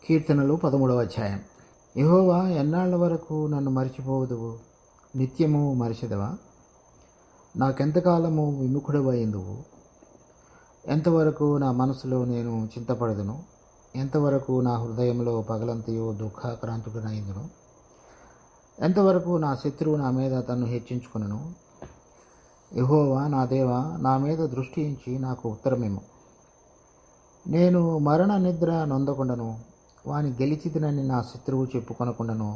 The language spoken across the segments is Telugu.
కీర్తనలు 13వ అధ్యాయం. యెహోవా, ఎన్నాళ్ల వరకు నన్ను మరిచిపోదువు? నిత్యము మరిచెదవా? నాకెంతకాలము విముఖుడవైందువు? ఎంతవరకు నా మనసులో నేను చింతపడదును? ఎంతవరకు నా హృదయంలో పగలంతయు దుఃఖాక్రాంతుడనైందును? ఎంతవరకు నా శత్రువు నా మీద తన్ను హెచ్చించుకొనును? యెహోవా నా దేవా, నా మీద దృష్టి ఉంచి నాకు ఉత్తరమిమ్ము. నేను మరణ నిద్ర నొందకుండను, వాని గెలిచితినని నా శత్రువు చెప్పుకొనకుండను.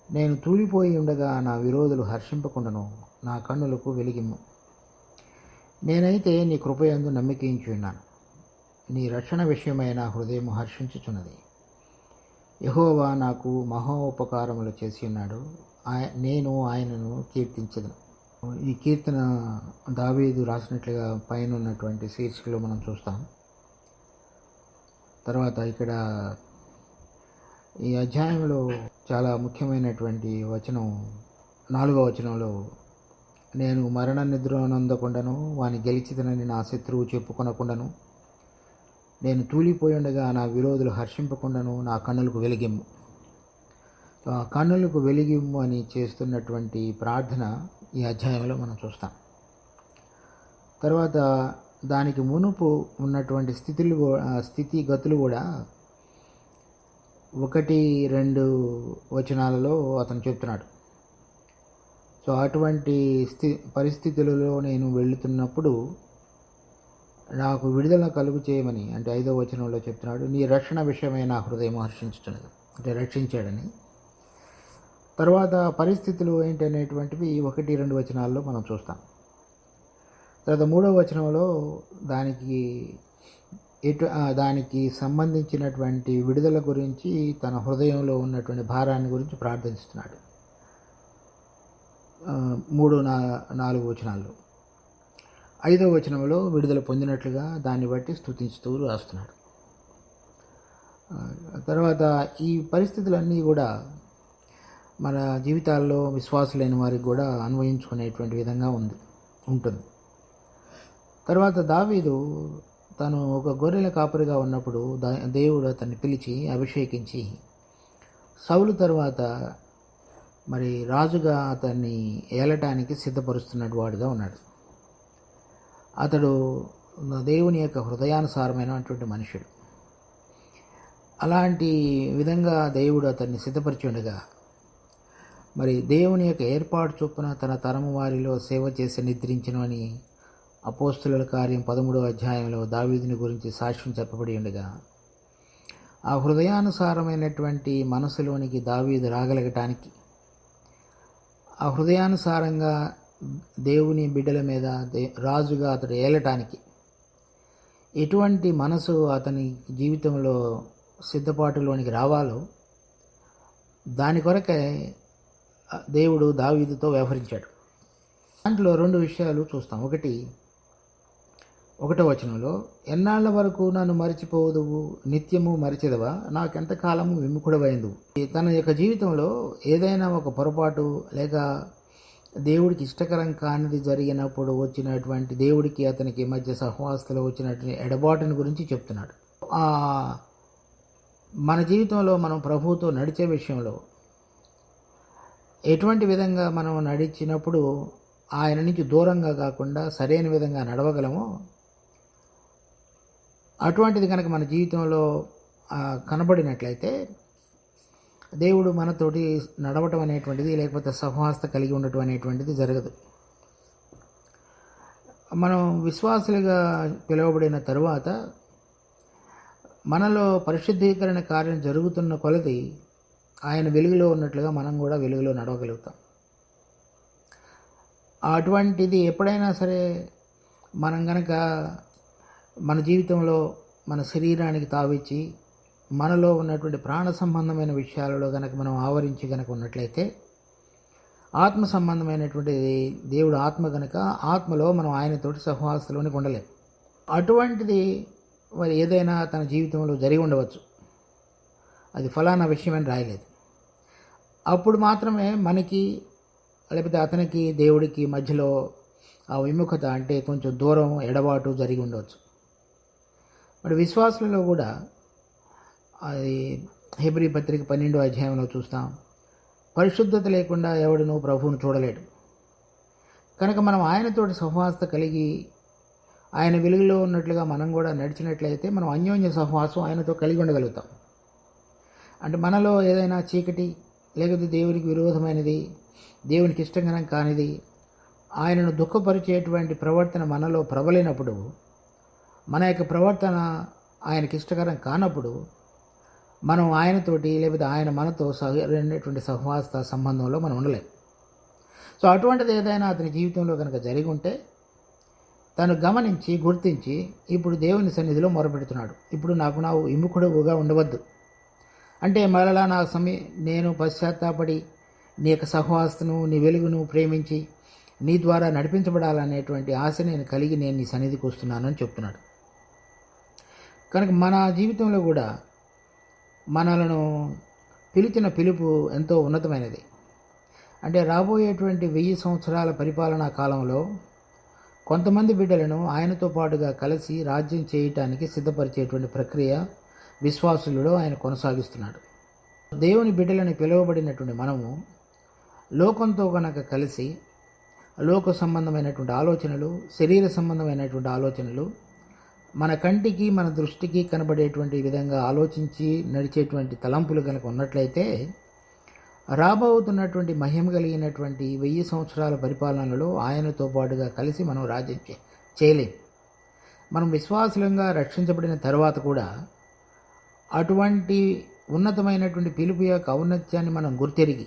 నేను తూలిపోయి ఉండగా నా విరోధులు హర్షింపకుండను. నా కన్నులకు వెలిగిమ్ము. నేనైతే నీ కృపయందు నమ్మికించి ఉన్నాను. నీ రక్షణ విషయమై నా హృదయం హర్షించుచున్నది. యెహోవా నాకు మహోపకారములు చేసి ఉన్నాడు. నేను ఆయనను కీర్తించదను. ఈ కీర్తన దావీదు రాసినట్లుగా పైన ఉన్నటువంటి శీర్షికలో మనం చూస్తాం. తర్వాత ఇక్కడ ఈ అధ్యాయంలో చాలా ముఖ్యమైనటువంటి వచనం 4వ వచనంలో, నేను మరణ నిద్ర నొందకుండాను, వాని గెలిచిదనని నా శత్రువు చెప్పుకొనకుండాను, నేను తూలిపోయి ఉండగా నా విరోధులు హర్షింపకుండాను, నా కన్నులకు వెలిగిమ్ము. ఆ కన్నులకు వెలిగిమ్ము అని చేస్తున్నటువంటి ప్రార్థన ఈ అధ్యాయంలో మనం చూస్తాం. తర్వాత దానికి మునుపు ఉన్నటువంటి స్థితిగతులు కూడా 1-2 వచనాలలో అతను చెప్తున్నాడు. సో అటువంటి పరిస్థితులలో నేను వెళుతున్నప్పుడు నాకు విడుదల కలుగు చేయమని, అంటే 5వ వచనంలో చెప్తున్నాడు, నీ రక్షణ విషయమై నా హృదయం హర్షించుతున్నది, అంటే రక్షించాడని. తర్వాత పరిస్థితులు ఏంటనేటువంటివి 1-2 వచనాల్లో మనం చూస్తాం. తర్వాత 3వ వచనంలో దానికి సంబంధించినటువంటి విడుదల గురించి, తన హృదయంలో ఉన్నటువంటి భారాన్ని గురించి ప్రార్థిస్తున్నాడు. 3-4 వచనాల్లో. 5వ వచనంలో విడుదల పొందినట్లుగా దాన్ని బట్టి స్తుతించుతూ రాస్తున్నాడు. తర్వాత ఈ పరిస్థితులన్నీ కూడా మన జీవితాల్లో విశ్వాసులైన వారికి కూడా అన్వయించుకునేటువంటి విధంగా ఉంటుంది. తర్వాత దావీదు తను ఒక గొర్రెల కాపరిగా ఉన్నప్పుడు దేవుడు అతన్ని పిలిచి అభిషేకించి సౌలు తర్వాత మరి రాజుగా అతన్ని ఏలటానికి సిద్ధపరుస్తున్నట్టు వాడుగా ఉన్నాడు. అతడు దేవుని యొక్క హృదయానుసారమైనటువంటి మనుషుడు. అలాంటి విధంగా దేవుడు అతన్ని సిద్ధపరిచి ఉండగా, మరి దేవుని యొక్క ఏర్పాటు చొప్పున తన తరము వారిలో సేవ చేసి నిద్రించను అని అపోస్తుల కార్యం 13వ అధ్యాయంలో దావీదుని గురించి సాక్ష్యం చెప్పబడి ఉండగా, ఆ హృదయానుసారమైనటువంటి మనసులోనికి దావీదు రాగలగటానికి, ఆ హృదయానుసారంగా దేవుని బిడ్డల మీద రాజుగా అతడు ఏలటానికి ఎటువంటి మనసు అతని జీవితంలో సిద్ధపాటులోనికి రావాలో దాని కొరకే దేవుడు దావీదుతో వ్యవహరించాడు. దాంట్లో 2 విషయాలు చూస్తాం. 1వ వచనంలో, ఎన్నాళ్ల వరకు నన్ను మరిచిపోదువు? నిత్యము మరిచెదవా? నాకెంతకాలము విముఖుడవైందువు? తన యొక్క జీవితంలో ఏదైనా ఒక పొరపాటు లేక దేవుడికి ఇష్టకరం కానిది జరిగినప్పుడు వచ్చినటువంటి, దేవుడికి అతనికి మధ్య సహవాసతలో వచ్చినటువంటి ఎడబాటుని గురించి చెప్తున్నాడు. మన జీవితంలో మనం ప్రభువుతో నడిచే విషయంలో ఎటువంటి విధంగా మనం నడిచినప్పుడు ఆయన నుంచి దూరంగా కాకుండా సరైన విధంగా నడవగలమో, అటువంటిది కనుక మన జీవితంలో కనబడినట్లయితే దేవుడు మనతోటి నడవటం అనేటువంటిది, లేకపోతే సహవాసత కలిగి ఉండటం అనేటువంటిది జరగదు. మనం విశ్వాసులుగా పిలువబడిన తరువాత మనలో పరిశుద్ధీకరణ కార్యం జరుగుతున్న కొలది ఆయన వెలుగులో ఉన్నట్లుగా మనం కూడా వెలుగులో నడవగలుగుతాం. అటువంటిది ఎప్పుడైనా సరే మనం కనుక మన జీవితంలో మన శరీరానికి తావిచ్చి మనలో ఉన్నటువంటి ప్రాణ సంబంధమైన విషయాలలో కనుక మనం ఆవరించి కనుక ఉన్నట్లయితే, ఆత్మ సంబంధమైనటువంటి దేవుడు ఆత్మ కనుక ఆత్మలో మనం ఆయనతోటి సహవాసంలోనికి ఉండలేం. అటువంటిది మరి ఏదైనా తన జీవితంలో జరిగి ఉండవచ్చు. అది ఫలానా విషయం అని రాయలేదు. అప్పుడు మాత్రమే మనకి లేకపోతే అతనికి దేవుడికి మధ్యలో ఆ విముఖత, అంటే కొంచెం దూరం, ఎడబాటు జరిగి ఉండవచ్చు. మరి విశ్వాసులలో కూడా అది హెబ్రీ పత్రిక 12వ అధ్యాయంలో చూస్తాం. పరిశుద్ధత లేకుండా ఎవడునూ ప్రభువును చూడలేడు. కనుక మనం ఆయనతోటి సహవాసత కలిగి ఆయన వెలుగులో ఉన్నట్లుగా మనం కూడా నడిచినట్లయితే మనం అన్యోన్య సహవాసం ఆయనతో కలిగి ఉండగలుగుతాం. అంటే మనలో ఏదైనా చీకటి లేకపోతే దేవునికి విరోధమైనది, దేవునికి ఇష్టకరం కానిది, ఆయనను దుఃఖపరిచేటువంటి ప్రవర్తన మనలో ప్రబలినప్పుడు, మన యొక్క ప్రవర్తన ఆయనకి ఇష్టకరం కానప్పుడు మనం ఆయనతోటి లేకపోతే ఆయన మనతో సరైనటువంటి సహవాస సంబంధంలో మనం ఉండలేం. సో అటువంటిది ఏదైనా అతని జీవితంలో కనుక జరిగి ఉంటే తను గమనించి గుర్తించి ఇప్పుడు దేవుని సన్నిధిలో మొరపెడుతున్నాడు. ఇప్పుడు నాకు నా విముఖుడుగా ఉండవద్దు, అంటే మరలా నేను పశ్చాత్తాపడి నీ యొక్క సహవాసను నీ వెలుగును ప్రేమించి నీ ద్వారా నడిపించబడాలనేటువంటి ఆశ నేను కలిగి నేను నీ సన్నిధికి వస్తున్నానని చెప్తున్నాడు. కనుక మన జీవితంలో కూడా మనలను పిలిచిన పిలుపు ఎంతో ఉన్నతమైనది. అంటే రాబోయేటువంటి 1000 సంవత్సరాల పరిపాలనా కాలంలో కొంతమంది బిడ్డలను ఆయనతో పాటుగా కలిసి రాజ్యం చేయటానికి సిద్ధపరిచేటువంటి ప్రక్రియ విశ్వాసులలో ఆయన కొనసాగిస్తున్నాడు. దేవుని బిడ్డలని పిలువబడినటువంటి మనము లోకంతో కనుక కలిసి లోక సంబంధమైనటువంటి ఆలోచనలు, శరీర సంబంధమైనటువంటి ఆలోచనలు మన కంటికి మన దృష్టికి కనబడేటువంటి విధంగా ఆలోచించి నడిచేటువంటి తలంపులు కనుక ఉన్నట్లయితే రాబోతున్నటువంటి మహిమ కలిగినటువంటి 1000 సంవత్సరాల పరిపాలనలో ఆయనతో పాటుగా కలిసి మనం రాజ్యం చేయలేం. మనం విశ్వాసులంగా రక్షించబడిన తర్వాత కూడా అటువంటి ఉన్నతమైనటువంటి పిలుపు యొక్క ఔన్నత్యాన్ని మనం గుర్తెరిగి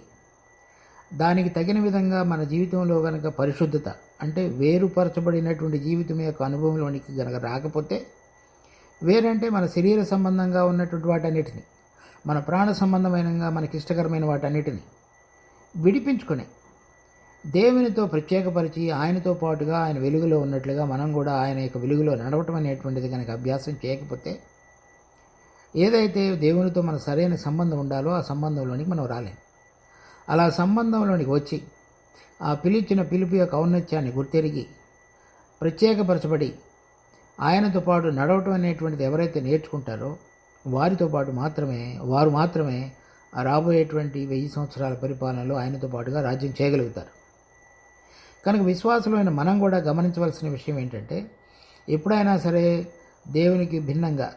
దానికి తగిన విధంగా మన జీవితంలో కనుక పరిశుద్ధత అంటే వేరుపరచబడినటువంటి జీవితం యొక్క అనుభవంలోనికి కనుక రాకపోతే, వేరంటే మన శరీర సంబంధంగా ఉన్నటువంటి వాటన్నిటిని, మన ప్రాణ సంబంధమైనగా మనకి ఇష్టకరమైన వాటన్నిటిని విడిపించుకొని దేవునితో ప్రత్యేకపరిచి ఆయనతో పాటుగా ఆయన వెలుగులో ఉన్నట్లుగా మనం కూడా ఆయన యొక్క వెలుగులో నడవటం అనేటువంటిది కనుక అభ్యాసం చేయకపోతే, ఏదైతే దేవునితో మన సరైన సంబంధం ఉండాలో ఆ సంబంధంలోనికి మనం రాలేం. అలా సంబంధంలోనికి వచ్చి ఆ పిలిచిన పిలుపు యొక్క ఔన్నత్యాన్ని గుర్తెరిగి ప్రత్యేకపరచబడి ఆయనతో పాటు నడవటం అనేటువంటిది ఎవరైతే నేర్చుకుంటారో వారు మాత్రమే రాబోయేటువంటి 1000 సంవత్సరాల పరిపాలనలో ఆయనతో పాటుగా రాజ్యం చేయగలుగుతారు. కనుక విశ్వాసులైన మనం కూడా గమనించవలసిన విషయం ఏంటంటే, ఎప్పుడైనా సరే దేవునికి భిన్నంగా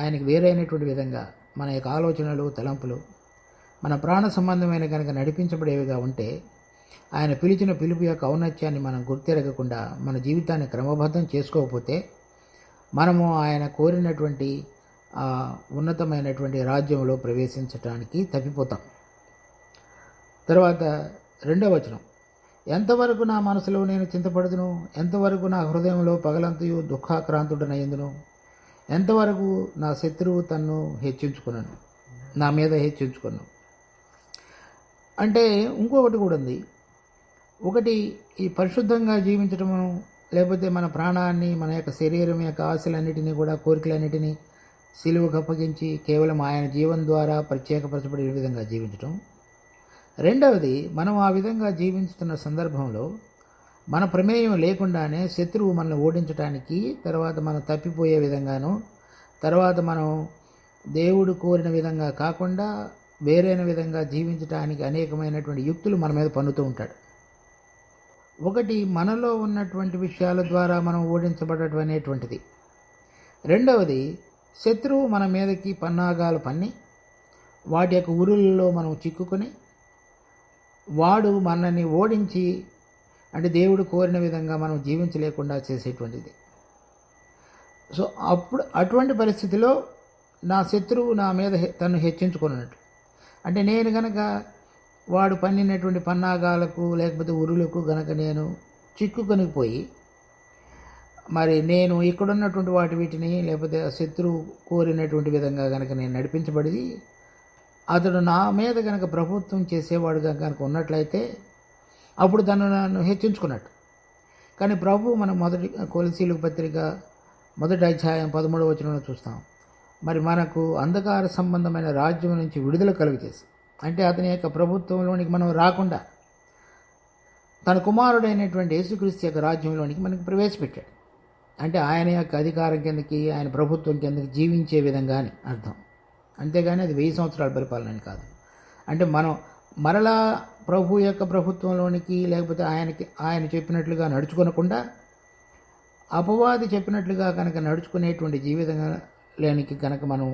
ఆయనకి వేరైనటువంటి విధంగా మన యొక్క ఆలోచనలు, తలంపులు మన ప్రాణ సంబంధమైన కనుక నడిపించబడేవిగా ఉంటే, ఆయన పిలిచిన పిలుపు యొక్క ఔన్నత్యాన్ని మనం గుర్తెరగకుండా మన జీవితాన్ని క్రమబద్ధం చేసుకోకపోతే మనము ఆయన కోరినటువంటి ఉన్నతమైనటువంటి రాజ్యంలో ప్రవేశించడానికి తప్పిపోతాం. తర్వాత 2వ వచనం, ఎంతవరకు నా మనసులో నేను చింతపడుదును, ఎంతవరకు నా హృదయంలో పగలంతయు దుఃఖాక్రాంతుడనయ్యుందును, ఎంతవరకు నా శత్రువు తన్ను హెచ్చించుకున్నాను, నా మీద హెచ్చించుకున్నాను. అంటే ఇంకొకటి కూడా ఉంది. ఒకటి ఈ పరిశుద్ధంగా జీవించటము, లేకపోతే మన ప్రాణాన్ని, మన యొక్క శరీరం యొక్క ఆశలన్నిటినీ కూడా, కోరికలన్నిటినీ సిలువకు అప్పగించి కేవలం ఆయన జీవనం ద్వారా ప్రత్యేకపరచబడే విధంగా జీవించటం. రెండవది, మనం ఆ విధంగా జీవించుతున్న సందర్భంలో మన ప్రమేయం లేకుండానే శత్రువు మనల్ని ఓడించడానికి, తర్వాత మనం తప్పిపోయే విధంగాను, తర్వాత మనం దేవుడు కోరిన విధంగా కాకుండా వేరైన విధంగా జీవించడానికి అనేకమైనటువంటి యుక్తులు మన మీద పన్నుతూ ఉంటాడు. ఒకటి, మనలో ఉన్నటువంటి విషయాల ద్వారా మనం ఓడించబడటం అనేటువంటిది. రెండవది, శత్రువు మన మీదకి పన్నాగాలు పన్ని వాటి యొక్క ఉరులలో మనం చిక్కుకొని వాడు మనల్ని ఓడించి, అంటే దేవుడు కోరిన విధంగా మనం జీవించలేకుండా చేసేటువంటిది. సో అప్పుడు అటువంటి పరిస్థితిలో నా శత్రువు నా మీద తను హెచ్చించుకున్నట్టు, అంటే నేను గనక వాడు పన్నినటువంటి పన్నాగాలకు లేకపోతే ఉరులకు గనక నేను చిక్కుకొనిపోయి, మరి నేను ఇక్కడున్నటువంటి వీటిని లేకపోతే శత్రువు కోరినటువంటి విధంగా కనుక నేను నడిపించబడి అతడు నా మీద కనుక ప్రభుత్వం చేసేవాడుగా కనుక ఉన్నట్లయితే అప్పుడు నన్ను హెచ్చించుకున్నట్టు. కానీ ప్రభు మనం కొలసీలకు పత్రిక 1వ అధ్యాయం 13వ వచనంలో చూస్తాం, మరి మనకు అంధకార సంబంధమైన రాజ్యం నుంచి విడుదల కలుగజేసి, అంటే అతని యొక్క ప్రభుత్వంలోనికి మనం రాకుండా తన కుమారుడైనటువంటి యేసుక్రీస్తు యొక్క రాజ్యంలోనికి మనకు ప్రవేశపెట్టాడు. అంటే ఆయన యొక్క అధికారం కిందకి, ఆయన ప్రభుత్వం కిందకి జీవించే విధంగా అని అర్థం. అంతేగాని అది 1000 సంవత్సరాల పరిపాలన అని కాదు. అంటే మనం మరలా ప్రభు యొక్క ప్రభుత్వంలోనికి లేకపోతే ఆయన చెప్పినట్లుగా నడుచుకోనకుండా అపవాది చెప్పినట్లుగా కనుక నడుచుకునేటువంటి జీవితంలోనికి కనుక మనం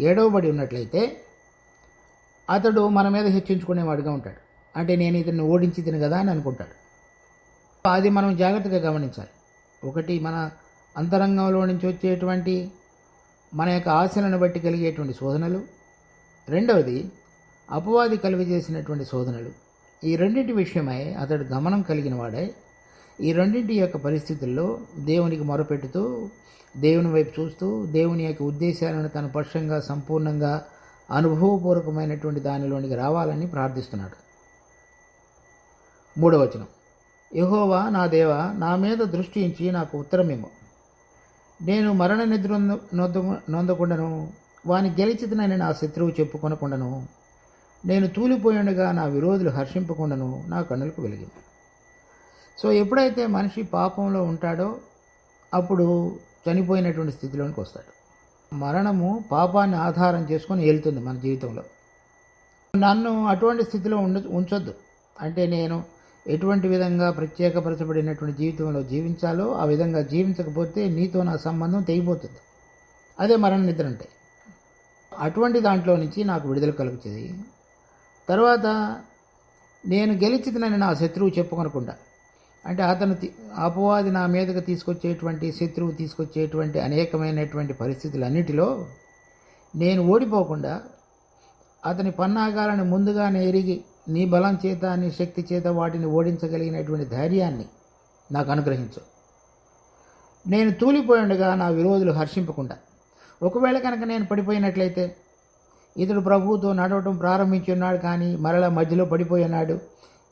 ఏడవబడి ఉన్నట్లయితే అతడు మన మీద హెచ్చించుకునేవాడుగా ఉంటాడు. అంటే నేను ఇతన్ని ఓడించి తిను కదా అని అనుకుంటాడు. అది మనం జాగ్రత్తగా గమనించాలి. ఒకటి, మన అంతరంగంలో నుంచి వచ్చేటువంటి మన యొక్క ఆశలను బట్టి కలిగేటువంటి శోధనలు. రెండవది, అపవాది కలుగజేసినటువంటి శోధనలు. ఈ రెండింటి విషయమై అతడు గమనం కలిగిన వాడై ఈ రెండింటి యొక్క పరిస్థితుల్లో దేవునికి మొరపెట్టుతూ, దేవుని వైపు చూస్తూ, దేవుని యొక్క ఉద్దేశాలను తన పక్షంగా సంపూర్ణంగా అనుభవపూర్వకమైనటువంటి దానిలోనికి రావాలని ప్రార్థిస్తున్నాడు. 3వ వచనం, యెహోవా నా దేవా, నా మీద దృష్టి ఉంచి నాకు ఉత్తరమిమ్ము. నేను మరణ నిద్ర నొందకుండాను, వాని గెలిచితనని నా శత్రువు చెప్పుకొనకుండాను, నేను తూలిపోయిండగా నా విరోధులు హర్షింపకుండాను నా కన్నులకు వెలిగింది. సో ఎప్పుడైతే మనిషి పాపంలో ఉంటాడో అప్పుడు చనిపోయినటువంటి స్థితిలోనికి వస్తాడు. మరణము పాపాన్ని ఆధారం చేసుకొని వెళ్తుంది మన జీవితంలో. నన్ను అటువంటి స్థితిలో ఉంచొద్దు. అంటే నేను ఎటువంటి విధంగా ప్రత్యేకపరచబడినటువంటి జీవితంలో జీవించాలో ఆ విధంగా జీవించకపోతే నీతో నా సంబంధం తెగిపోతుంది. అదే మరణ నిద్ర అంటే. అటువంటి దాంట్లో నుంచి నాకు విడుదల కలుగుతుంది. తర్వాత నేను గెలిచితనని నా శత్రువు చెప్పుకొనకుండా, అంటే అతను అపవాది నా మీదకు తీసుకొచ్చేటువంటి, శత్రువు తీసుకొచ్చేటువంటి అనేకమైనటువంటి పరిస్థితులన్నిటిలో నేను ఓడిపోకుండా అతని పన్నాగాలను ముందుగానే ఎరిగి నీ బలం చేత, నీ శక్తి చేత వాటిని ఓడించగలిగినటువంటి ధైర్యాన్ని నాకు అనుగ్రహించు. నేను తూలిపోయిండగా నా విరోధులు హర్షింపకుండా. ఒకవేళ కనుక నేను పడిపోయినట్లయితే, ఇతడు ప్రభువుతో నడవటం ప్రారంభించి ఉన్నాడు కానీ మరలా మధ్యలో పడిపోయి ఉన్నాడు,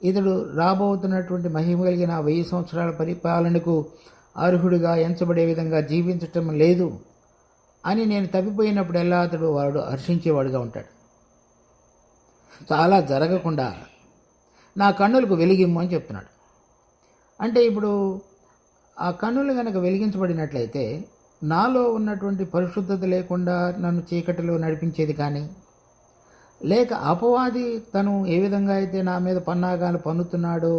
ఇతడు రాబోతున్నటువంటి మహిమ కలిగిన 1000 సంవత్సరాల పరిపాలనకు అర్హుడిగా ఎంచబడే విధంగా జీవించటం లేదు అని నేను తప్పిపోయినప్పుడల్లా వాడు హర్షించేవాడుగా ఉంటాడు. చాలా జరగకుండా నా కన్నులకు వెలిగిమ్ము అని చెప్తున్నాడు. అంటే ఇప్పుడు ఆ కన్నులు కనుక వెలిగించబడినట్లయితే నాలో ఉన్నటువంటి పరిశుద్ధత లేకుండా నన్ను చీకటిలో నడిపించేది కానీ, లేక అపవాది తను ఏ విధంగా అయితే నా మీద పన్నాగాలు పన్నుతున్నాడో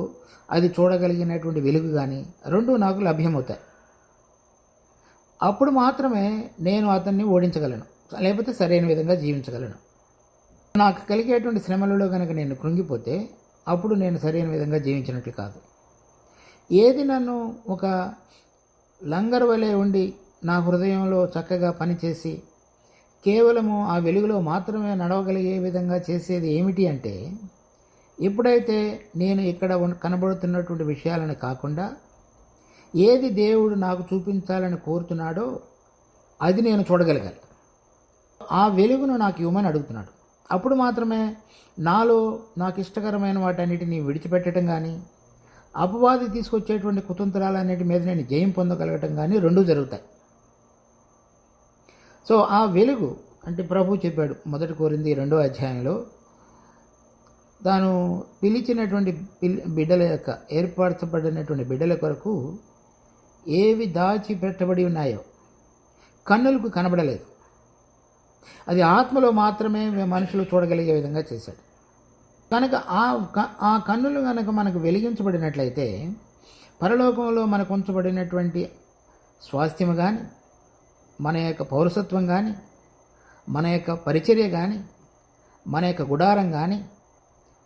అది చూడగలిగినటువంటి వెలుగు కానీ, రెండూ నాకు లభ్యమవుతాయి. అప్పుడు మాత్రమే నేను అతన్ని ఓడించగలను, లేకపోతే సరైన విధంగా జీవించగలను. నాకు కలిగేటువంటి శ్రమలలో కనుక నేను కృంగిపోతే అప్పుడు నేను సరైన విధంగా జీవించినట్లు కాదు. ఏది నన్ను ఒక లంగర్ వలె ఉండి నా హృదయంలో చక్కగా పనిచేసి కేవలము ఆ వెలుగులో మాత్రమే నడవగలిగే విధంగా చేసేది ఏమిటి అంటే, ఎప్పుడైతే నేను ఇక్కడ కనబడుతున్నటువంటి విషయాలను కాకుండా ఏది దేవుడు నాకు చూపించాలని కోరుతున్నాడో అది నేను చూడగలగాలి. ఆ వెలుగును నాకు ఇవ్వమని అడుగుతున్నాడు. అప్పుడు మాత్రమే నాలో నాకు ఇష్టకరమైన వాటన్నిటిని విడిచిపెట్టడం కానీ, అపవాది తీసుకొచ్చేటువంటి కుతంత్రాలన్నిటి మీద నేను జయం పొందగలగటం కానీ రెండూ జరుగుతాయి. సో ఆ వెలుగు అంటే ప్రభు చెప్పాడు 1 కొరింథీ 2వ అధ్యాయంలో, తాను పిలిచినటువంటి బిడ్డల యొక్క, ఏర్పరచబడినటువంటి బిడ్డల కొరకు ఏవి దాచిపెట్టబడి ఉన్నాయో కన్నులకు కనబడలేదు, అది ఆత్మలో మాత్రమే మనుషులు చూడగలిగే విధంగా చేశాడు. కనుక ఆ కన్నులు కనుక మనకు వెలిగించబడినట్లయితే పరలోకంలో మనకు ఉంచబడినటువంటి స్వాస్థ్యం కానీ, మన యొక్క పౌరసత్వం కానీ, మన యొక్క పరిచర్య కానీ, మన యొక్క గుడారం కానీ,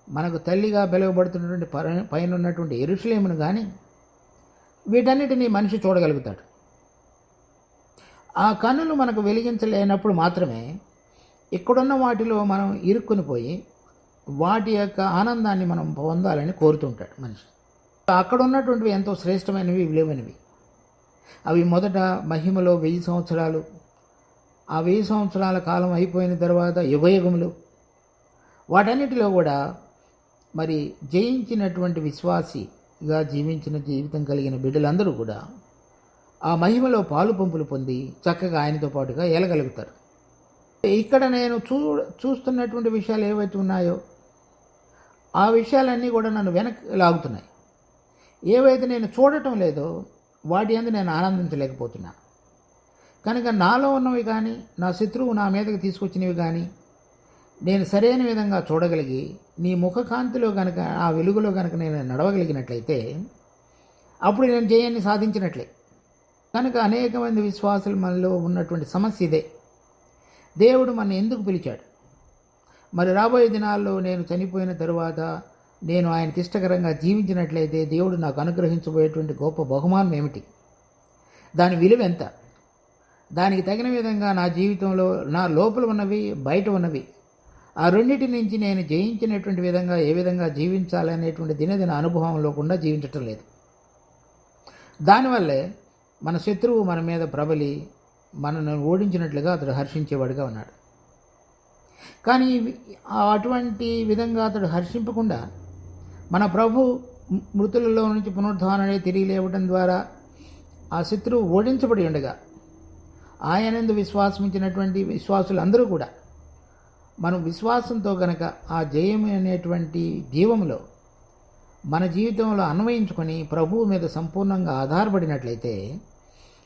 మనకు తల్లిగా పిలువబడుతున్నటువంటి పైన ఉన్నటువంటి యెరూషలేమును కానీ, వీటన్నిటినీ మనిషి చూడగలుగుతాడు. ఆ కన్నులు మనకు వెలిగించలేనప్పుడు మాత్రమే ఇక్కడున్న వాటిలో మనం ఇరుక్కుని పోయి వాటి యొక్క ఆనందాన్ని మనం పొందాలని కోరుతుంటాడు మనిషి. అక్కడ ఉన్నటువంటివి ఎంతో శ్రేష్టమైనవి, విలువైనవి. అవి మొదట మహిమలో 1000 సంవత్సరాలు, ఆ 1000 సంవత్సరాల కాలం అయిపోయిన తర్వాత యుగయుగములు, వాటన్నిటిలో కూడా మరి జయించినటువంటి విశ్వాసిగా జీవించిన జీవితం కలిగిన బిడ్డలందరూ కూడా ఆ మహిమలో పాలు పంపులు పొంది చక్కగా ఆయనతో పాటుగా ఏలగలుగుతారు. ఇక్కడ నేను చూస్తున్నటువంటి విషయాలు ఏవైతే ఉన్నాయో ఆ విషయాలన్నీ కూడా నన్ను వెనక్కి లాగుతున్నాయి. ఏవైతే నేను చూడటం లేదో వాటి యందు నేను ఆనందించలేకపోతున్నా. కనుక నాలో ఉన్నవి కానీ నా శత్రువు నా మీదకి తీసుకొచ్చినవి కానీ నేను సరైన విధంగా చూడగలిగి నీ ముఖకాంతిలో కనుక ఆ వెలుగులో కనుక నేను నడవగలిగినట్లయితే అప్పుడు నేను జయాన్ని సాధించినట్లే. కనుక అనేక మంది విశ్వాసులు మనలో ఉన్నటువంటి సమస్య ఇదే. దేవుడు మన ఎందుకు పిలిచాడు? మరి రాబోయే దినాల్లో నేను చనిపోయిన తరువాత నేను ఆయనకి ఇష్టకరంగా జీవించినట్లయితే దేవుడు నాకు అనుగ్రహించబోయేటువంటి గొప్ప బహుమానం ఏమిటి? దాని విలువ ఎంత? దానికి తగిన విధంగా నా జీవితంలో నా లోపల ఉన్నవి బయట ఉన్నవి ఆ రెండింటి నుంచి నేను జయించినటువంటి విధంగా ఏ విధంగా జీవించాలనేటువంటి దినదిన అనుభవం లేకుండా జీవించటం లేదు. దానివల్లే మన శత్రువు మన మీద ప్రబలి మనను ఓడించినట్లుగా అతడు హర్షించేవాడిగా ఉన్నాడు. కానీ అటువంటి విధంగా అతడు హర్షింపకుండా మన ప్రభు మృతులలో నుంచి పునరుద్ధారణే తిరిగి లేవడం ద్వారా ఆ శత్రువు ఓడించబడి ఉండగా ఆయనందు విశ్వాసమించినటువంటి విశ్వాసులందరూ కూడా మనం విశ్వాసంతో గనక ఆ జయం అనేటువంటి జీవంలో మన జీవితంలో అన్వయించుకొని ప్రభువు మీద సంపూర్ణంగా ఆధారపడినట్లయితే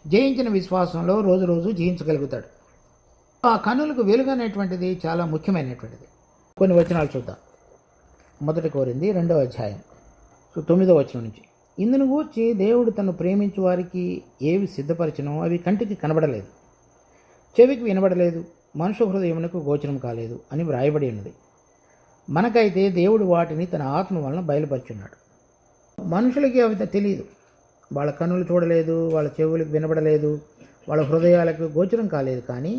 జయించిన విశ్వాసంలో రోజు రోజు జయించగలుగుతాడు. ఆ కన్నులకు వెలుగు అనేటువంటిది చాలా ముఖ్యమైనటువంటిది. కొన్ని వచనాలు చూద్దాం. 1 కొరింథీ 2వ అధ్యాయం 9వ వచనం నుంచి. ఇందును గూర్చి దేవుడు తను ప్రేమించు వారికి ఏవి సిద్ధపరిచినో అవి కంటికి కనబడలేదు, చెవికి వినబడలేదు, మనుషు హృదయమునకు గోచరం కాలేదు అని వ్రాయబడి ఉన్నది. మనకైతే దేవుడు వాటిని తన ఆత్మ వలన బయలుపరుచున్నాడు. మనుషులకి అవి తెలియదు. వాళ్ళ కన్నులు చూడలేదు, వాళ్ళ చెవులకు వినబడలేదు, వాళ్ళ హృదయాలకు గోచరం కాలేదు. కానీ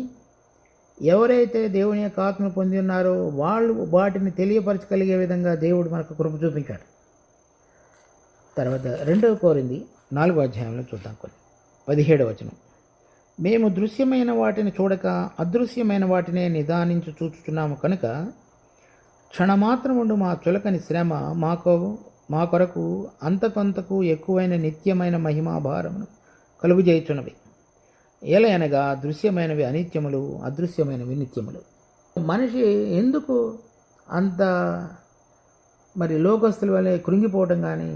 ఎవరైతే దేవుని యొక్క ఆత్మను పొంది ఉన్నారో వాళ్ళు వాటిని తెలియపరచగలిగే విధంగా దేవుడు మనకు కృప చూపించాడు. తర్వాత 2 కొరింథీ 4వ అధ్యాయంలో చూద్దాం. 17వ వచనం. మేము దృశ్యమైన వాటిని చూడక అదృశ్యమైన వాటినే నిదానించి చూచుచున్నాము కనుక క్షణమాత్రముండు మా చులకని శ్రమ మా కొరకు అంతకంతకు ఎక్కువైన నిత్యమైన మహిమాభారమును కలుగుజేయుచున్నవి. ఏలయనగా దృశ్యమైనవి అనిత్యములు, అదృశ్యమైనవి నిత్యములు. మనిషి ఎందుకు అంత లోకస్తుల వలె కృంగిపోవటం కానీ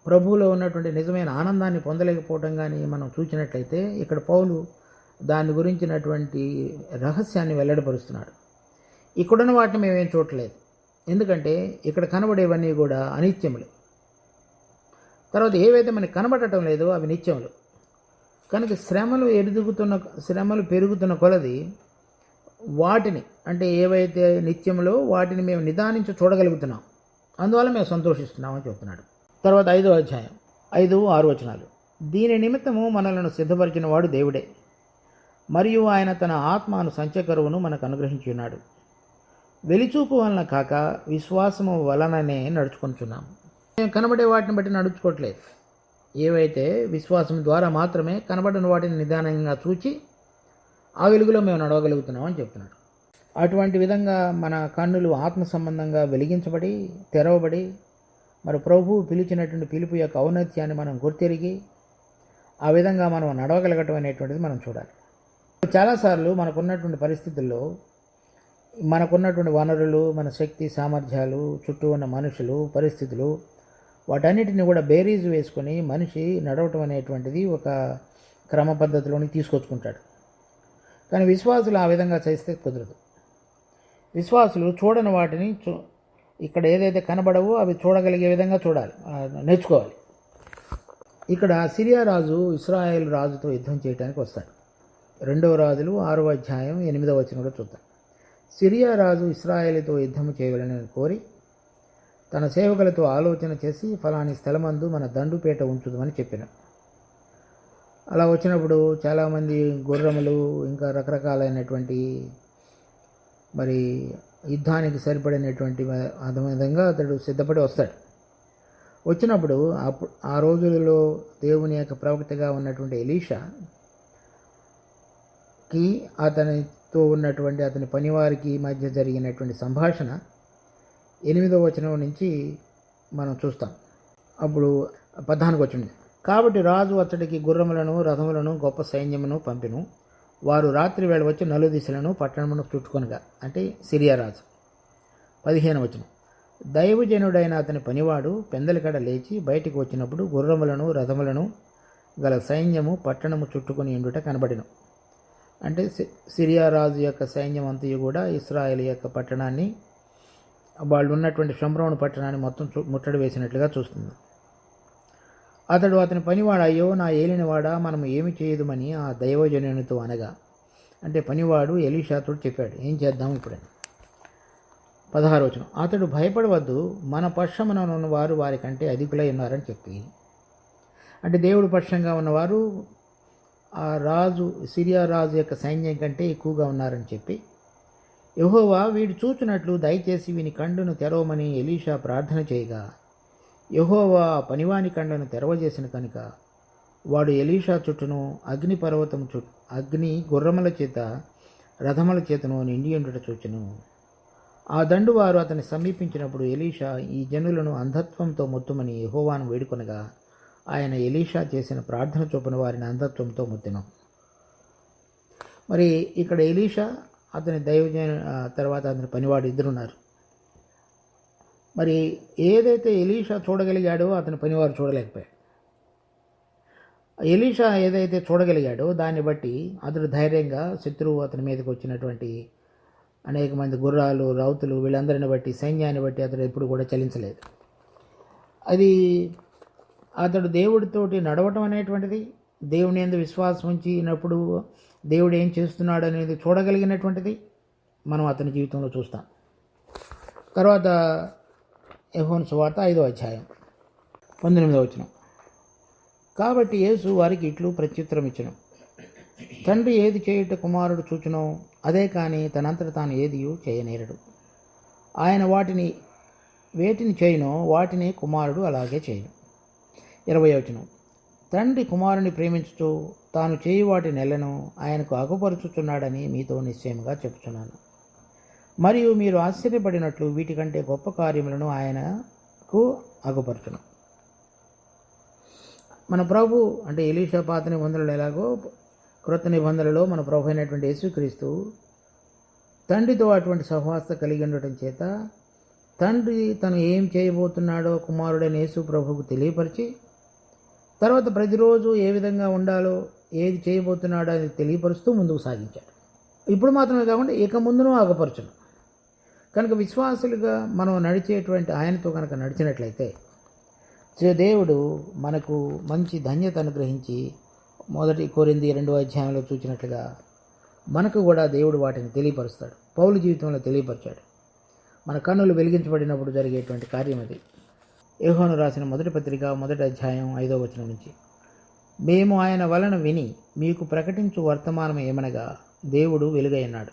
ప్రభువులో ఉన్నటువంటి నిజమైన ఆనందాన్ని పొందలేకపోవటం కానీ మనం చూసినట్లయితే ఇక్కడ పౌలు దాని గురించినటువంటి రహస్యాన్ని వెల్లడిపరుస్తున్నాడు. ఇక్కడున్న వాటిని మేమేం చూడలేదు, ఎందుకంటే ఇక్కడ కనబడేవన్నీ కూడా అనిత్యములు. తర్వాత ఏవైతే మనకి కనబడటం లేదో అవి నిత్యములు. కనుక శ్రమలు పెరుగుతున్న కొలది వాటిని అంటే ఏవైతే నిత్యములో వాటిని మేము నిదానించి చూడగలుగుతున్నాం, అందువల్ల మేము సంతోషిస్తున్నామని చెబుతున్నాడు. తర్వాత 5వ అధ్యాయం 5-6 వచనాలు. దీని నిమిత్తము మనలను సిద్ధపరిచిన వాడు దేవుడే, మరియు ఆయన తన ఆత్మను సంచకరువును మనకు అనుగ్రహించి ఉన్నాడు. వెలిచూపు వలన కాక విశ్వాసము వలననే నడుచుకుంటున్నాము. మేము కనబడే వాటిని బట్టి నడుచుకోవట్లేదు. ఏవైతే విశ్వాసం ద్వారా మాత్రమే కనబడిన వాటిని నిదానంగా చూచి ఆ వెలుగులో మేము నడవగలుగుతున్నామని చెప్తున్నాడు. అటువంటి విధంగా మన కన్నులు ఆత్మ సంబంధంగా వెలిగించబడి తెరవబడి ప్రభువు పిలిచినటువంటి పిలుపు యొక్క ఔన్నత్యాన్ని మనం గుర్తెరిగి ఆ విధంగా మనం నడవగలగటం అనేటువంటిది మనం చూడాలి. చాలాసార్లు మనకున్నటువంటి పరిస్థితుల్లో మనకున్నటువంటి వనరులు, మన శక్తి సామర్థ్యాలు, చుట్టూ ఉన్న మనుషులు, పరిస్థితులు, వాటన్నిటిని కూడా బేరీజు వేసుకొని మనిషి నడవటం అనేటువంటిది ఒక క్రమ పద్ధతిలోనికి తీసుకొచ్చుకుంటాడు. కానీ విశ్వాసులు ఆ విధంగా చేస్తే కుదరదు. విశ్వాసులు చూడని వాటిని ఇక్కడ ఏదైతే కనబడవో అవి చూడగలిగే విధంగా చూడాలి, నేర్చుకోవాలి. ఇక్కడ సిరియా రాజు ఇశ్రాయేల్ రాజుతో యుద్ధం చేయడానికి వస్తాడు. 2వ రాజులు 6వ అధ్యాయం 8వ వచనంలో చూద్దాం. సిరియా రాజు ఇశ్రాయేలుతో యుద్ధం చేయవలనని కోరి తన సేవకులతో ఆలోచన చేసి ఫలాని స్థలమందు మన దండుపేట ఉంచుదామని చెప్పినాడు. అలా వచ్చినప్పుడు చాలామంది గుర్రములు ఇంకా రకరకాలైనటువంటి యుద్ధానికి సరిపడినటువంటి విధంగా అతడు సిద్ధపడి వస్తాడు. వచ్చినప్పుడు ఆ రోజులలో దేవుని యొక్క ప్రవక్తగా ఉన్నటువంటి ఎలీషాకి అతనితో ఉన్నటువంటి అతని పనివారికి మధ్య జరిగినటువంటి సంభాషణ 8వ వచనం నుంచి మనం చూస్తాం. అప్పుడు 14వ వచనం. కాబట్టి రాజు అతడికి గుర్రములను రథములను గొప్ప సైన్యమును పంపెను. వారు రాత్రి వేళ వచ్చి నలుదిశలను పట్టణమును చుట్టుకొనగా, అంటే సిరియా రాజు. 15వ వచనం. దైవజనుడైన అతని పనివాడు పెందలికడ లేచి బయటికి వచ్చినప్పుడు గుర్రములను రథములను గల సైన్యము పట్టణము చుట్టుకొని ఉండుట కనబడిను. అంటే సిరియా రాజు యొక్క సైన్యం అంతయు కూడా ఇస్రాయేల్ యొక్క పట్టణాన్ని, వాళ్ళు ఉన్నటువంటి షమ్రోను పట్టణాన్ని మొత్తం ముట్టడి వేసినట్లుగా చూస్తుంది. అతడు అతని పనివాడు, అయ్యో నా ఏలినవాడా, మనం ఏమి చేయదుమని ఆ దైవజనునితో అనగా, అంటే పనివాడు ఎలీషాతో చెప్పాడు, ఏం చేద్దాం ఇప్పుడని. 16వ వచనం, అతడు భయపడవద్దు, మన పక్షమున ఉన్నవారు వారికంటే అధికులై ఉన్నారని చెప్పి, అంటే దేవుడు పక్షంగా ఉన్నవారు ఆ రాజు, సిరియా రాజు యొక్క సైన్యం కంటే ఎక్కువగా ఉన్నారని చెప్పి, యెహోవా వీడు చూచున్నట్లు దయచేసి వీని కండును తెరవమని ఎలీషా ప్రార్థన చేయగా, యెహోవా పనివాని కండను తెరవజేసిన కనుక వాడు ఎలీషా చుట్టూను అగ్నిపర్వతం చుట్టూ అగ్ని గుర్రముల చేత రథముల చేతను నిండి ఉండుట చూచెను. ఆ దండు వారు అతన్ని సమీపించినప్పుడు ఎలీషా ఈ జనులను అంధత్వంతో మొత్తుమని యెహోవాను వేడుకొనగా, ఆయన ఎలీషా చేసిన ప్రార్థన చొప్పున వారిని అంధత్వంతో మొత్తెను. మరి ఇక్కడ ఎలీషా, అతని దైవజన తర్వాత అతని పనివాడు ఇద్దరున్నారు. మరి ఏదైతే ఎలీషా చూడగలిగాడో అతని పనివారు చూడలేకపోయాడు. ఎలీషా ఏదైతే చూడగలిగాడో దాన్ని బట్టి అతడు ధైర్యంగా శత్రువు అతని మీదకి వచ్చినటువంటి అనేక మంది గుర్రాలు, రౌతులు, వీళ్ళందరిని బట్టి, సైన్యాన్ని బట్టి అతడు ఎప్పుడు కూడా చలించలేదు. అది అతడు దేవుడితోటి నడవటం అనేటువంటిది, దేవుని యందు విశ్వాసం ఉంచినప్పుడు దేవుడు ఏం చేస్తున్నాడు అనేది చూడగలిగినటువంటిది మనం అతని జీవితంలో చూస్తాం. తర్వాత యోహాను సువార్త 5వ అధ్యాయం 19వ వచనం, కాబట్టి యేసు వారికి ఇట్లు ప్రత్యుత్తరం ఇచ్చెను, తండ్రి ఏది చేయుట కుమారుడు చూచునో అదే కానీ తనంతట తాను ఏదియూ చేయనేరడు. ఆయన వేటిని చేయునో వాటిని కుమారుడు అలాగే చేయును. 20వ వచనం, తండ్రి కుమారుని ప్రేమించుతూ తాను చేయి వాటి నెలను ఆయనకు అగుపరుచుచున్నాడని మీతో నిశ్చయంగా చెప్పుచున్నాను. మరియు మీరు ఆశ్చర్యపడినట్లు వీటికంటే గొప్ప కార్యములను ఆయనకు అగుపరచును. మన ప్రభు, అంటే ఎలీషా పాత నిబంధనలు ఎలాగో క్రొత్త నిబంధనలో మన ప్రభు అయినటువంటి యేసుక్రీస్తు తండ్రితో అటువంటి సహవాసత కలిగి ఉండటం చేత తండ్రి తను ఏం చేయబోతున్నాడో కుమారుడైన యేసు ప్రభువుకు తెలియపరిచి, తర్వాత ప్రతిరోజు ఏ విధంగా ఉండాలో, ఏది చేయబోతున్నాడో అని తెలియపరుస్తూ ముందుకు సాగించాడు. ఇప్పుడు మాత్రమే కాకుండా ఇక ముందును ఆగపరచును. కనుక విశ్వాసులుగా మనం నడిచేటువంటి ఆయనతో కనుక నడిచినట్లయితే దేవుడు మనకు మంచి ధన్యత అనుగ్రహించి, 1 కొరింథీ 2వ అధ్యాయంలో చూచినట్లుగా మనకు కూడా దేవుడు వాటిని తెలియపరుస్తాడు. పౌలు జీవితంలో తెలియపరిచాడు. మన కన్నులు వెలిగించబడినప్పుడు జరిగేటువంటి కార్యం అది. యోహాను రాసిన మొదటి పత్రిక 1వ అధ్యాయం 5వ వచనం నుంచి, మేము ఆయన వలన విని మీకు ప్రకటించు వర్తమానం ఏమనగా, దేవుడు వెలుగైనాడు,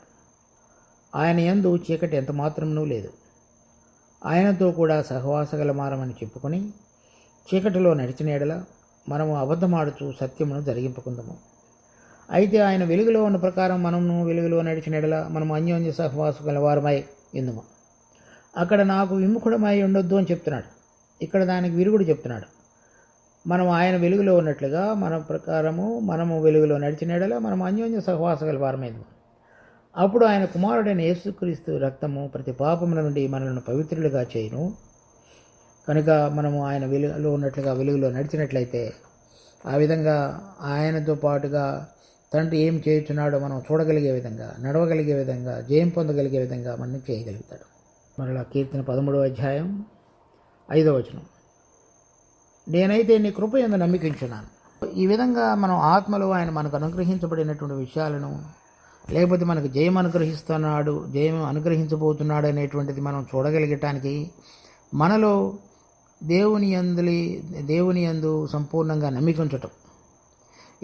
ఆయన యందు చీకటి ఎంత మాత్రమూ లేదు. ఆయనతో కూడా సహవాసగలమారమని చెప్పుకొని చీకటిలో నడిచిన ఎడల మనము అబద్ధమాడుచు సత్యమును జరిగింపుకుందాము. అయితే ఆయన వెలుగులో ఉన్న ప్రకారం మనము వెలుగులో నడిచిన ఎడల మనము అన్యోన్య సహవాసు గలవారమై ఎందుము. అక్కడ నాకు విముఖుడమై ఉండొద్దు అని చెప్తున్నాడు, ఇక్కడ దానికి విరుగుడు చెప్తున్నాడు. మనం ఆయన వెలుగులో ఉన్నట్లుగా మన ప్రకారము మనము వెలుగులో నడిచిన ఎడల మనము అన్యోన్య సహవాస గలవారమైంది. అప్పుడు ఆయన కుమారుడైన యేసుక్రీస్తు రక్తము ప్రతి పాపముల నుండి మనలను పవిత్రులుగా చేయును. కనుక మనము ఆయన వెలుగులో ఉన్నట్లుగా వెలుగులో నడిచినట్లయితే ఆ విధంగా ఆయనతో పాటుగా తండ్రి ఏం చేయుచున్నాడో మనం చూడగలిగే విధంగా, నడవగలిగే విధంగా, జయం పొందగలిగే విధంగా మనం చేయగలుగుతాడు. మరలా కీర్తన 13వ అధ్యాయం 5వ వచనం, నేనైతే నీ కృప యందు నమ్మికించున్నాను. ఈ విధంగా మనం ఆత్మలో ఆయన మనకు అనుగ్రహించబడినటువంటి విషయాలను, లేకపోతే మనకు జయం అనుగ్రహిస్తున్నాడు, జయం అనుగ్రహించబోతున్నాడు అనేటువంటిది మనం చూడగలిగటానికి మనలో దేవుని యందు సంపూర్ణంగా నమ్మికించటం.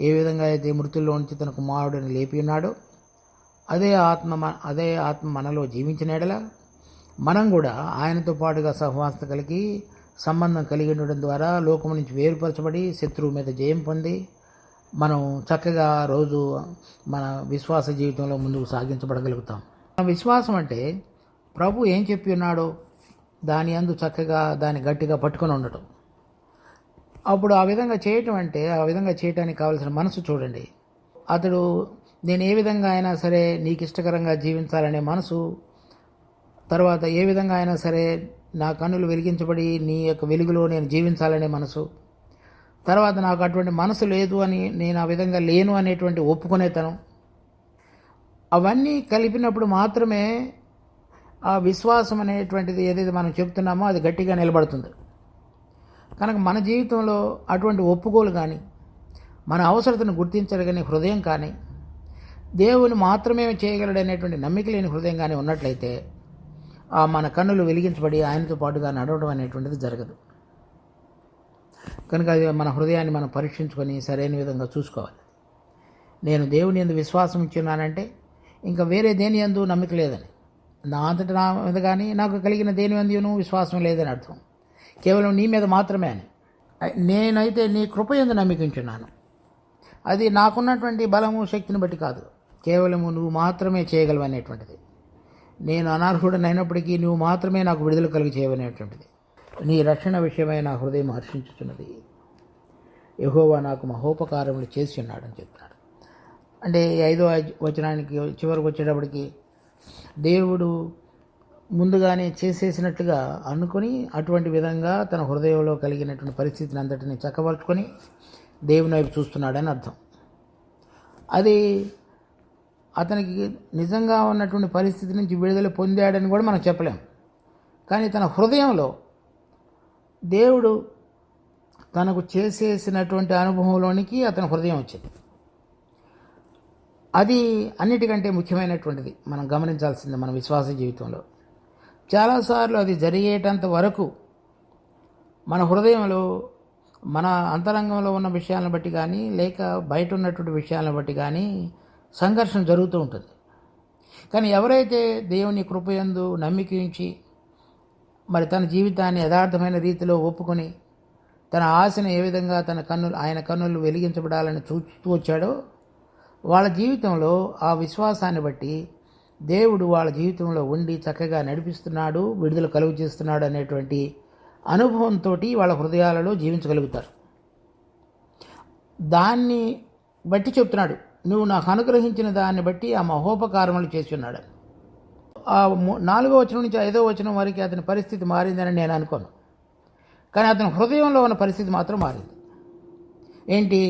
ఏ విధంగా అయితే మృతుల్లో నుంచి తన కుమారుడిని లేపి ఉన్నాడో అదే ఆత్మ మనలో జీవించిన ఎడల మనం కూడా ఆయనతో పాటుగా సహవాసత కలిగి సంబంధం కలిగి ఉండడం ద్వారా లోకం నుంచి వేరుపరచబడి శత్రువు మీద జయం పొంది మనం చక్కగా రోజు మన విశ్వాస జీవితంలో ముందుకు సాగించబడగలుగుతాం. మన విశ్వాసం అంటే ప్రభు ఏం చెప్పి ఉన్నాడో దాని యందు చక్కగా దాన్ని గట్టిగా పట్టుకొని ఉండటం. అప్పుడు ఆ విధంగా చేయటం అంటే, ఆ విధంగా చేయటానికి కావాల్సిన మనసు చూడండి. అతడు నేను ఏ విధంగా అయినా సరే నీకు ఇష్టకరంగా జీవించాలనే మనసు, తర్వాత ఏ విధంగా అయినా సరే నా కన్నులు వెలిగించబడి నీ యొక్క వెలుగులో నేను జీవించాలనే మనసు, తర్వాత నాకు అటువంటి మనసు లేదు అని, నేను ఆ విధంగా లేను అనేటువంటి ఒప్పుకునేతనం, అవన్నీ కలిపినప్పుడు మాత్రమే ఆ విశ్వాసం అనేటువంటిది ఏదైతే మనం చెప్తున్నామో అది గట్టిగా నిలబడుతుంది. కనుక మన జీవితంలో అటువంటి ఒప్పుకోలు కానీ, మన అవసరతను గుర్తించగలిగిన హృదయం కానీ, దేవుని మాత్రమే చేయగలడనేటువంటి నమ్మిక లేని హృదయం కానీ ఉన్నట్లయితే మన కన్నులు వెలిగించబడి ఆయనతో పాటుగా నడవడం అనేటువంటిది జరగదు. కనుక అది మన హృదయాన్ని మనం పరీక్షించుకొని సరైన విధంగా చూసుకోవాలి. నేను దేవుని యందు విశ్వాసం ఇచ్చున్నానంటే ఇంకా వేరే దేని యందు నమ్మిక లేదని, నా అంతటి నా మీద కానీ నాకు కలిగిన దేని యందును విశ్వాసం లేదని అర్థం. కేవలం నీ మీద మాత్రమే అని. నేనైతే నీ కృప యందు నమ్మికించున్నాను. అది నాకున్నటువంటి బలము శక్తిని బట్టి కాదు, కేవలము నువ్వు మాత్రమే చేయగలవు అనేటువంటిది. నేను అనర్హుడనైనప్పటికీ నువ్వు మాత్రమే నాకు విడుదల కలిగి చేయవనేటువంటిది. నీ రక్షణ విషయమై నా హృదయం హర్షించుతున్నది. యెహోవా నాకు మహోపకారములు చేసి ఉన్నాడని చెప్తున్నాడు. అంటే 5వ వచనానికి చివరికి వచ్చేటప్పటికి దేవుడు ముందుగానే చేసేసినట్లుగా అనుకొని అటువంటి విధంగా తన హృదయంలో కలిగినటువంటి పరిస్థితిని అంతటిని చక్కబరుచుకొని దేవుని వైపు చూస్తున్నాడని అర్థం. అది అతనికి నిజంగా ఉన్నటువంటి పరిస్థితి నుంచి విడుదల పొందాడని కూడా మనం చెప్పలేం. కానీ తన హృదయంలో దేవుడు తనకు చేసేసినటువంటి అనుభవంలోనికి అతని హృదయం వచ్చింది. అది అన్నిటికంటే ముఖ్యమైనటువంటిది మనం గమనించాల్సింది మన విశ్వాస జీవితంలో. చాలాసార్లు అది జరిగేటంత వరకు మన హృదయంలో మన అంతరంగంలో ఉన్న విషయాలను బట్టి కానీ, లేక బయట ఉన్నటువంటి విషయాలను బట్టి కానీ సంఘర్షణ జరుగుతూ ఉంటుంది. కానీ ఎవరైతే దేవుని కృపయందు నమ్మిక ఉంచి మరి తన జీవితాన్ని యథార్థమైన రీతిలో ఒప్పుకొని తన ఆశను ఏ విధంగా ఆయన కన్నులు వెలిగించబడాలని చూస్తూ వచ్చాడో, వాళ్ళ జీవితంలో ఆ విశ్వాసాన్ని బట్టి దేవుడు వాళ్ళ జీవితంలో ఉండి చక్కగా నడిపిస్తున్నాడు, విడుదల కలుగు చేస్తున్నాడు అనేటువంటి అనుభవంతో వాళ్ళ హృదయాలలో జీవించగలుగుతారు. దాన్ని బట్టి చెప్తున్నాడు, నువ్వు నాకు అనుగ్రహించిన దాన్ని బట్టి ఆ మహోపకారములు చేసి ఉన్నాడు. ఆ 4వ వచనం నుంచి 5వ వచనం వరకు అతని పరిస్థితి మారిందని నేను అనుకోను. కానీ అతని హృదయంలో ఉన్న పరిస్థితి మాత్రం మారింది. ఏంటి?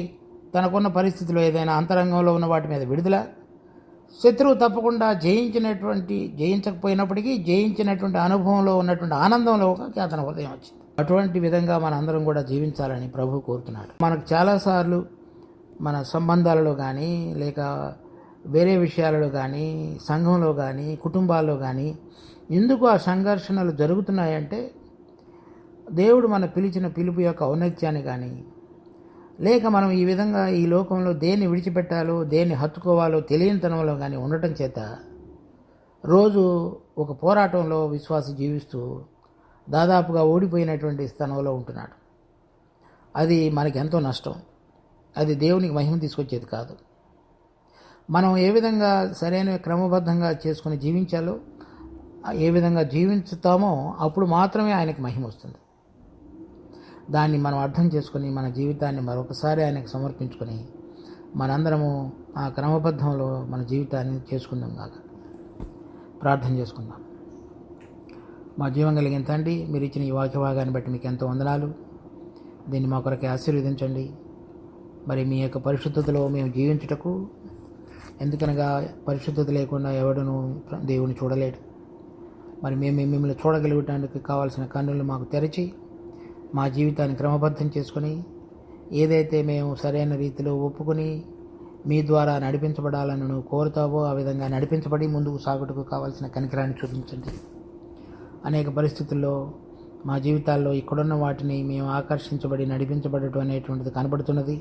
తనకున్న పరిస్థితిలో ఏదైనా అంతరంగంలో ఉన్న వాటి మీద విడుదల, శత్రువు తప్పకుండా జయించకపోయినప్పటికీ జయించినటువంటి అనుభవంలో ఉన్నటువంటి ఆనందంలోకి అతని హృదయం వచ్చింది. అటువంటి విధంగా మన అందరం కూడా జీవించాలని ప్రభువు కోరుతున్నాడు. మనకు చాలాసార్లు మన సంబంధాలలో కానీ, లేక వేరే విషయాలలో కానీ, సంఘంలో కానీ, కుటుంబాల్లో కానీ ఎందుకు ఆ సంఘర్షణలు జరుగుతున్నాయంటే దేవుడు మన పిలిచిన పిలుపు యొక్క ఔన్నత్యాన్ని కానీ, లేక మనం ఈ విధంగా ఈ లోకంలో దేన్ని విడిచిపెట్టాలో దేన్ని హత్తుకోవాలో తెలియనితనంలో కానీ ఉండటం చేత రోజు ఒక పోరాటంలో విశ్వాసి జీవిస్తూ దాదాపుగా ఓడిపోయినటువంటి స్థానంలో ఉంటున్నాడు. అది మనకి ఎంతో నష్టం. అది దేవునికి మహిమ తీసుకొచ్చేది కాదు. మనం ఏ విధంగా సరైన క్రమబద్ధంగా చేసుకుని జీవించాలో, ఏ విధంగా జీవించుతామో అప్పుడు మాత్రమే ఆయనకి మహిమ వస్తుంది. దాన్ని మనం అర్థం చేసుకుని మన జీవితాన్ని మరొకసారి ఆయనకు సమర్పించుకొని మనందరము ఆ క్రమబద్ధంలో మన జీవితాన్ని చేసుకుందాం కాక. ప్రార్థన చేసుకుందాం. మా జీవం కలిగిన తండ్రి, మీరు ఇచ్చిన ఈ వాక్య భాగాన్ని బట్టి మీకు ఎంతో వందనాలు. దీన్ని మా కొరకే ఆశీర్వదించండి. మరి మీ యొక్క పరిశుద్ధతలో మేము జీవించుటకు, ఎందుకనగా పరిశుద్ధత లేకుండా ఎవడును దేవుని చూడలేడు. మరి మేము మిమ్మల్ని చూడగలిగటానికి కావాల్సిన కన్నులు మాకు తెరిచి మా జీవితాన్ని క్రమబద్ధం చేసుకొని ఏదైతే మేము సరైన రీతిలో ఒప్పుకొని మీ ద్వారా నడిపించబడాలని నువ్వు కోరుతావో ఆ విధంగా నడిపించబడి ముందుకు సాగుటకు కావాల్సిన కనికరాన్ని చూపించండి. అనేక పరిస్థితుల్లో మా జీవితాల్లో ఇక్కడున్న వాటిని మేము ఆకర్షించబడి నడిపించబడటం అనేటువంటిది కనబడుతున్నది.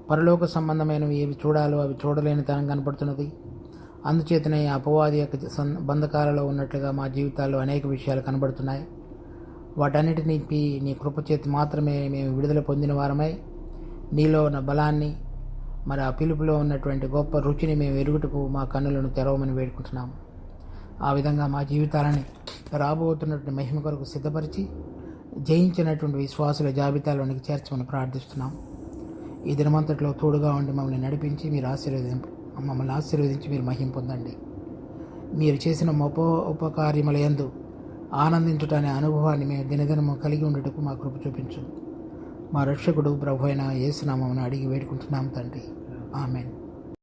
పరలోక సంబంధమైనవి ఏవి చూడాలో అవి చూడలేని తనం కనపడుతున్నది. అందుచేతనే అపవాది యొక్క బంధకాలలో ఉన్నట్లుగా మా జీవితాల్లో అనేక విషయాలు కనబడుతున్నాయి. వాటన్నిటినీ నీ కృపచేతి మాత్రమే మేము విడుదల పొందిన వారమై నీలో ఉన్న బలాన్ని, మరి ఆ పిలుపులో ఉన్నటువంటి గొప్ప రుచిని మేము ఎరుగుటకు మా కన్నులను తెరవమని వేడుకుంటున్నాము. ఆ విధంగా మా జీవితాలని రాబోతున్నటువంటి మహిమ కొరకు సిద్ధపరిచి జయించినటువంటి విశ్వాసుల జాబితాలోనికి చేర్చమని ప్రార్థిస్తున్నాం. ఈ దినమంతట్లో తోడుగా ఉండి మమ్మల్ని నడిపించి మమ్మల్ని ఆశీర్వదించి మీరు మహిమ పొందండి. మీరు చేసిన ఉపకార్యములయందు ఆనందించుటనే అనుభవాన్ని మేము దినదినము కలిగి ఉండటకు మా కృప చూపించు. మా రక్షకుడు ప్రభు అయిన యేసు నామమున అడిగి వేడుకుంటున్నాం తండ్రి. ఆమేన్.